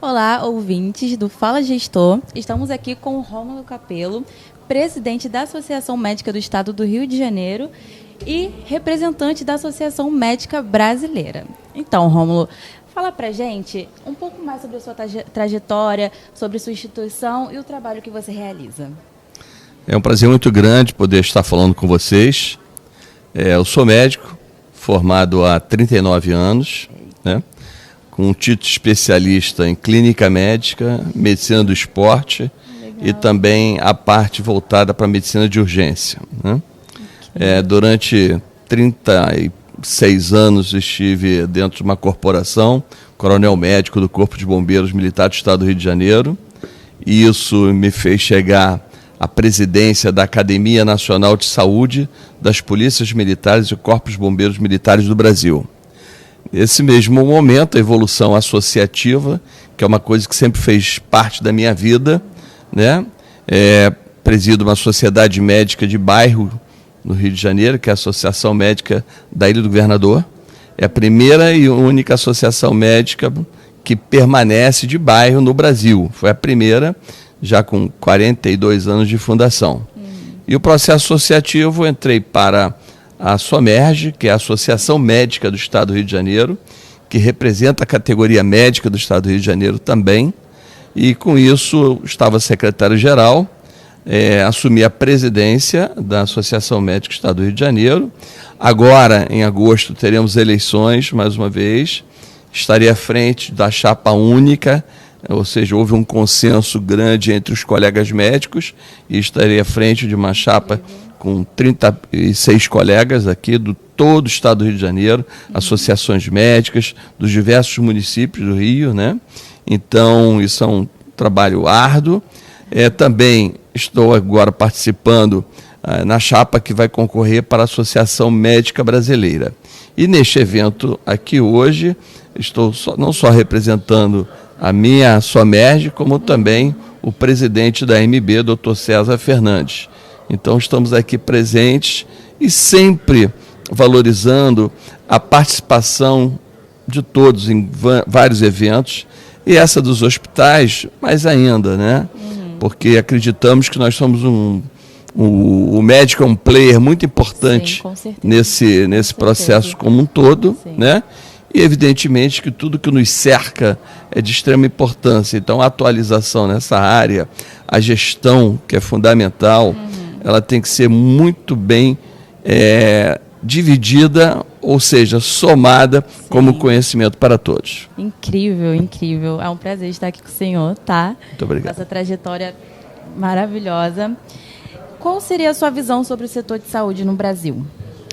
Olá, ouvintes do Fala Gestor. Estamos aqui com o Rômulo Capello, presidente da Associação Médica do Estado do Rio de Janeiro e representante da Associação Médica Brasileira. Então, Rômulo, fala pra gente um pouco mais sobre a sua trajetória, sobre sua instituição e o trabalho que você realiza. É um prazer muito grande poder estar falando com vocês. Eu sou médico, formado há 39 anos, né? Com um título especialista em clínica médica, medicina do esporte. Legal. E também a parte voltada para a medicina de urgência, né? Durante 36 anos estive dentro de uma corporação, coronel médico do Corpo de Bombeiros Militar do Estado do Rio de Janeiro, e isso me fez chegar à presidência da Academia Nacional de Saúde das Polícias Militares e Corpos de Bombeiros Militares do Brasil. Nesse mesmo momento, a evolução associativa, que é uma coisa que sempre fez parte da minha vida, né? Presido uma sociedade médica de bairro no Rio de Janeiro, que é a Associação Médica da Ilha do Governador. É a primeira e única associação médica que permanece de bairro no Brasil. Foi a primeira, já com 42 anos de fundação. E o processo associativo, entrei para a SOMERGE, que é a Associação Médica do Estado do Rio de Janeiro, que representa a categoria médica do Estado do Rio de Janeiro também, e com isso estava secretário-geral, assumi a presidência da Associação Médica do Estado do Rio de Janeiro. Agora, em agosto, teremos eleições, mais uma vez, estarei à frente da chapa única, ou seja, houve um consenso grande entre os colegas médicos, e estarei à frente de uma chapa com 36 colegas aqui do todo o Estado do Rio de Janeiro, associações médicas dos diversos municípios do Rio, né? Então, isso é um trabalho árduo. Também estou agora participando na chapa que vai concorrer para a Associação Médica Brasileira. E neste evento aqui hoje, estou não só representando a minha SOMERGE, como também o presidente da MB, Dr. César Fernandes. Então, estamos aqui presentes e sempre valorizando a participação de todos em vários eventos, e essa dos hospitais, mais ainda, né? Porque acreditamos que nós somos o médico é um player muito importante. Sim, nesse processo como um todo, né? E evidentemente que tudo que nos cerca é de extrema importância. Então, a atualização nessa área, a gestão, que é fundamental, ela tem que ser muito bem dividida, ou seja, somada. Sim. Como conhecimento para todos. Incrível, incrível. É um prazer estar aqui com o senhor, tá? Muito obrigado. Essa trajetória maravilhosa. Qual seria a sua visão sobre o setor de saúde no Brasil?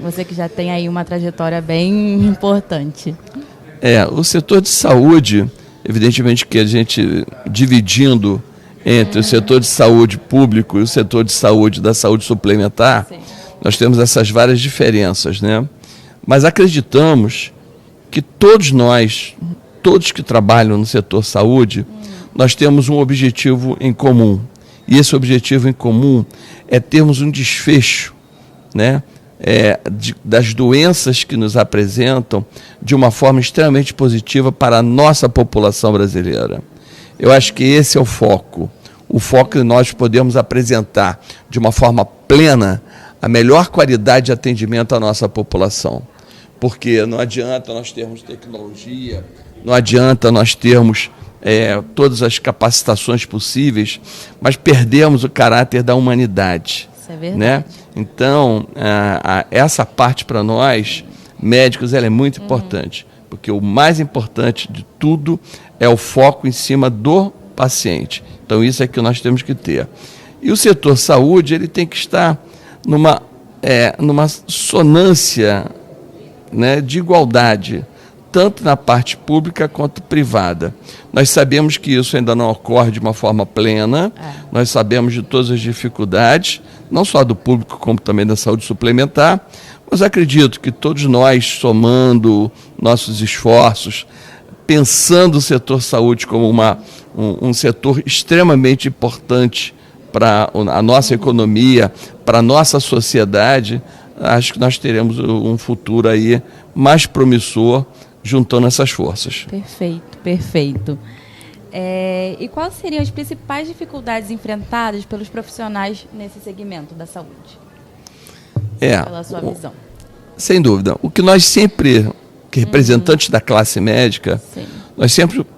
Você que já tem aí uma trajetória bem importante. O setor de saúde, evidentemente que a gente dividindo entre o setor de saúde público e o setor de saúde da saúde suplementar, sim, nós temos essas várias diferenças, né? Mas acreditamos que todos nós, todos que trabalham no setor saúde, nós temos um objetivo em comum. E esse objetivo em comum é termos um desfecho, né? Das doenças que nos apresentam de uma forma extremamente positiva para a nossa população brasileira. Eu acho que esse é o foco que nós podemos apresentar de uma forma plena a melhor qualidade de atendimento à nossa população. Porque não adianta nós termos tecnologia, não adianta nós termos todas as capacitações possíveis, mas perdemos o caráter da humanidade. Isso é verdade. Né? Então, essa parte para nós, médicos, ela é muito importante, porque o mais importante de tudo é o foco em cima do paciente. Então, isso é que nós temos que ter. E o setor saúde, ele tem que estar numa sonância, né, de igualdade, tanto na parte pública quanto privada. Nós sabemos que isso ainda não ocorre de uma forma plena, nós sabemos de todas as dificuldades, não só do público, como também da saúde suplementar, mas acredito que todos nós, somando nossos esforços, pensando o setor saúde como um setor extremamente importante para a nossa economia, para a nossa sociedade, acho que nós teremos um futuro aí mais promissor juntando essas forças. Perfeito, perfeito. E quais seriam as principais dificuldades enfrentadas pelos profissionais nesse segmento da saúde? Pela sua visão. Sem dúvida. O que nós sempre, que representantes da classe médica, Sim. nós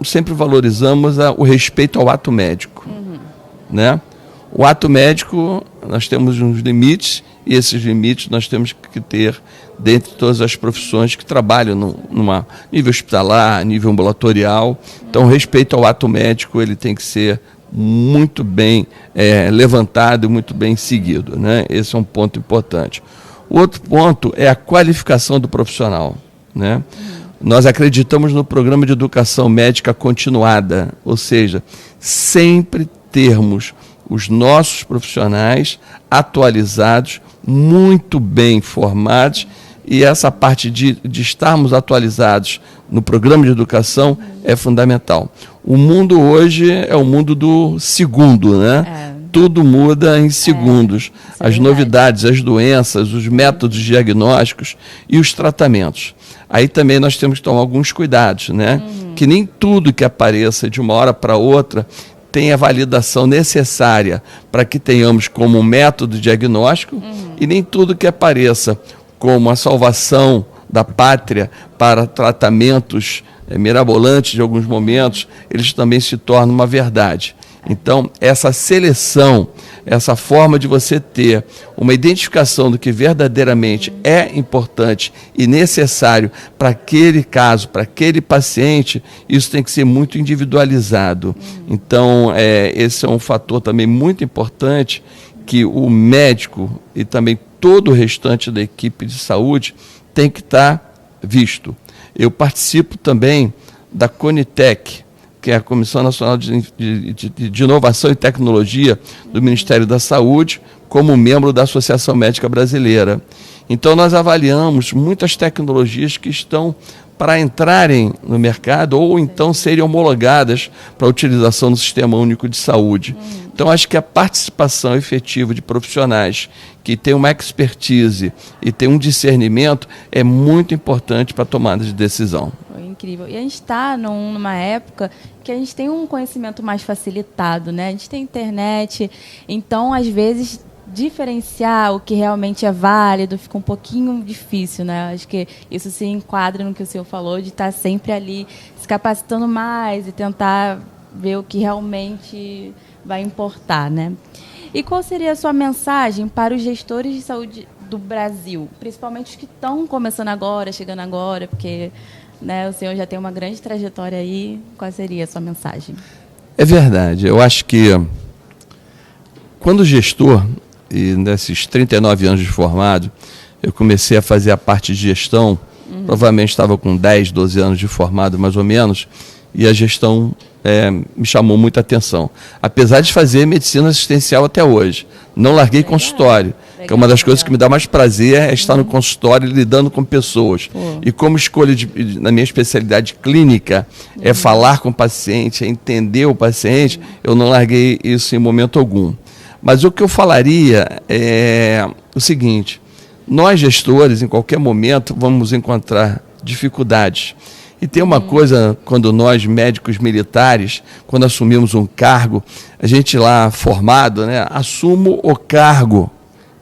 sempre valorizamos o respeito ao ato médico. Né? O ato médico, nós temos uns limites, e esses limites nós temos que ter dentre todas as profissões que trabalham numa nível hospitalar, nível ambulatorial. Então, o respeito ao ato médico ele tem que ser muito bem levantado, muito bem seguido. Né? Esse é um ponto importante. O outro ponto é a qualificação do profissional. Né? Nós acreditamos no programa de educação médica continuada, ou seja, sempre termos os nossos profissionais atualizados, muito bem formados, e essa parte de estarmos atualizados no programa de educação é fundamental. O mundo hoje é o mundo do segundo, né? Tudo muda em segundos. As novidades, as doenças, os métodos diagnósticos e os tratamentos. Aí também nós temos que tomar alguns cuidados, né? Que nem tudo que apareça de uma hora para outra tem a validação necessária para que tenhamos como método diagnóstico e nem tudo que apareça como a salvação da pátria para tratamentos mirabolantes de alguns momentos, eles também se tornam uma verdade. Então, essa seleção, essa forma de você ter uma identificação do que verdadeiramente é importante e necessário para aquele caso, para aquele paciente, isso tem que ser muito individualizado. Então, esse é um fator também muito importante que o médico e também todo o restante da equipe de saúde tem que estar visto. Eu participo também da Conitec, que é a Comissão Nacional de Inovação e Tecnologia do Ministério da Saúde, como membro da Associação Médica Brasileira. Então, nós avaliamos muitas tecnologias que estão para entrarem no mercado ou então serem homologadas para a utilização no Sistema Único de Saúde. Então, acho que a participação efetiva de profissionais que têm uma expertise e têm um discernimento é muito importante para a tomada de decisão. Incrível. E a gente está numa época que a gente tem um conhecimento mais facilitado, né? A gente tem internet, então, às vezes, diferenciar o que realmente é válido fica um pouquinho difícil, né? Acho que isso se enquadra no que o senhor falou, de estar sempre ali se capacitando mais e tentar ver o que realmente vai importar, né? E qual seria a sua mensagem para os gestores de saúde do Brasil, principalmente os que estão começando agora, chegando agora, porque... né, o senhor já tem uma grande trajetória aí. Qual seria a sua mensagem? É verdade. Eu acho que quando gestor, e nesses 39 anos de formado, eu comecei a fazer a parte de gestão, provavelmente estava com 10, 12 anos de formado, mais ou menos, e a gestão me chamou muita atenção. Apesar de fazer medicina assistencial até hoje. Não larguei consultório, que é uma das coisas que me dá mais prazer é estar no consultório lidando com pessoas. E como escolha na minha especialidade clínica é falar com o paciente, é entender o paciente, eu não larguei isso em momento algum. Mas o que eu falaria é o seguinte: nós gestores, em qualquer momento, vamos encontrar dificuldades. E tem uma coisa, quando nós, médicos militares, quando assumimos um cargo, a gente lá formado, né, assumo o cargo,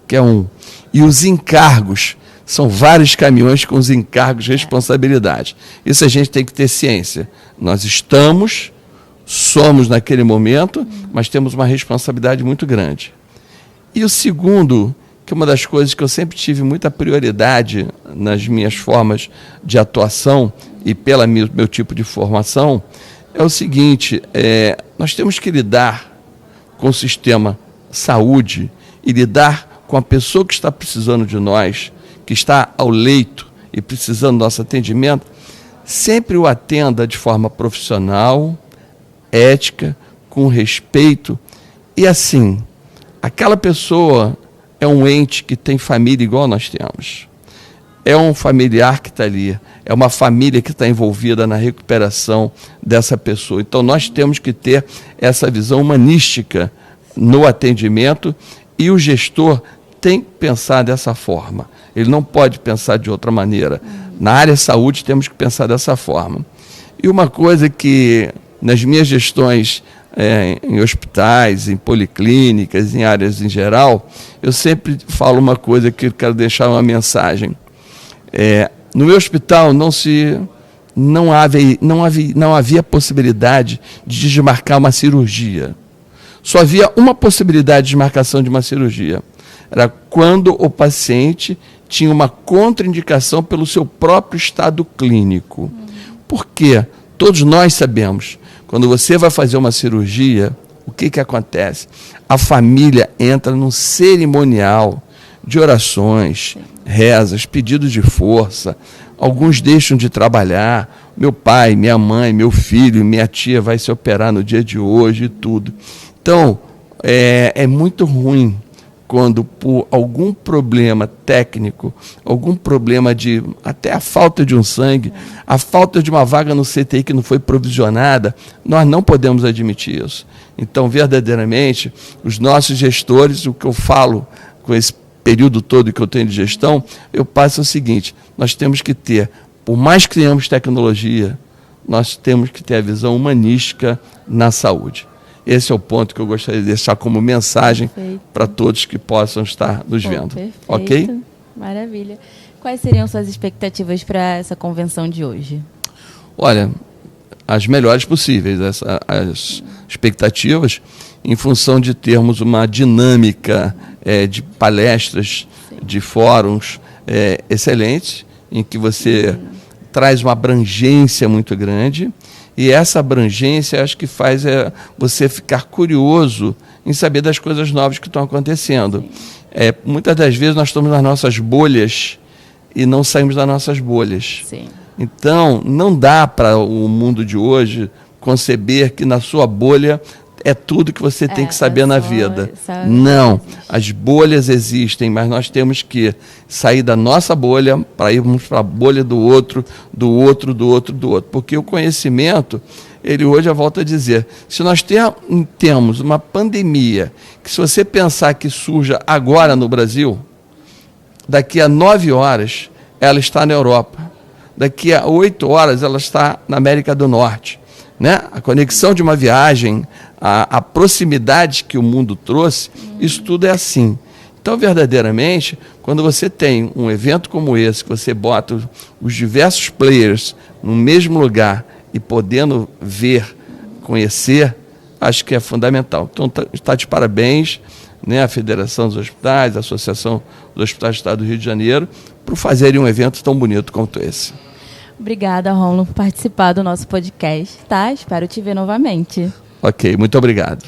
que é um. E os encargos, são vários caminhões com os encargos de responsabilidade. Isso a gente tem que ter ciência. Nós somos naquele momento, mas temos uma responsabilidade muito grande. E o segundo, que é uma das coisas que eu sempre tive muita prioridade nas minhas formas de atuação e pelo meu tipo de formação, é o seguinte: nós temos que lidar com o sistema saúde e lidar com a pessoa que está precisando de nós, que está ao leito e precisando do nosso atendimento, sempre o atenda de forma profissional, ética, com respeito. E assim, aquela pessoa é um ente que tem família igual nós temos. É um familiar que está ali, é uma família que está envolvida na recuperação dessa pessoa. Então, nós temos que ter essa visão humanística no atendimento e o gestor tem que pensar dessa forma. Ele não pode pensar de outra maneira. Na área saúde, temos que pensar dessa forma. E uma coisa que nas minhas gestões em hospitais, em policlínicas, em áreas em geral, eu sempre falo uma coisa que eu quero deixar uma mensagem. No meu hospital não havia possibilidade de desmarcar uma cirurgia. Só havia uma possibilidade de desmarcação de uma cirurgia. Era quando o paciente tinha uma contraindicação pelo seu próprio estado clínico. Por quê? Todos nós sabemos, quando você vai fazer uma cirurgia, o que acontece? A família entra num cerimonial de orações, rezas, pedidos de força. Alguns deixam de trabalhar. Meu pai, minha mãe, meu filho, minha tia vai se operar no dia de hoje e tudo. Então, é muito ruim quando por algum problema técnico, algum problema de até a falta de um sangue, a falta de uma vaga no CTI que não foi provisionada, nós não podemos admitir isso. Então, verdadeiramente, os nossos gestores, o que eu falo com esse período todo que eu tenho de gestão, eu passo o seguinte: nós temos que ter, por mais que tenhamos tecnologia, nós temos que ter a visão humanística na saúde. Esse é o ponto que eu gostaria de deixar como mensagem para todos que possam estar nos vendo. Perfeito. Ok? Maravilha. Quais seriam suas expectativas para essa convenção de hoje? Olha, as melhores possíveis, as expectativas, em função de termos uma dinâmica de palestras, de fóruns excelentes, em que você traz uma abrangência muito grande. E essa abrangência acho que faz você ficar curioso em saber das coisas novas que estão acontecendo. Muitas das vezes nós estamos nas nossas bolhas e não saímos das nossas bolhas. Sim. Então, não dá para o mundo de hoje conceber que na sua bolha é tudo que você tem que saber na vida. Não, as bolhas existem, mas nós temos que sair da nossa bolha para irmos para a bolha do outro, porque o conhecimento, ele hoje, eu volto a dizer, se nós temos uma pandemia, que se você pensar que surja agora no Brasil, daqui a 9 horas ela está na Europa, daqui a 8 horas ela está na América do Norte. Né? A conexão de uma viagem, a proximidade que o mundo trouxe, isso tudo é assim. Então, verdadeiramente, quando você tem um evento como esse, que você bota os diversos players no mesmo lugar e podendo ver, conhecer, acho que é fundamental. Então, está de parabéns, né, a Federação dos Hospitais, a Associação dos Hospitais do Estado do Rio de Janeiro, por fazerem um evento tão bonito quanto esse. Obrigada, Rômulo, por participar do nosso podcast, tá? Espero te ver novamente. Ok, muito obrigado.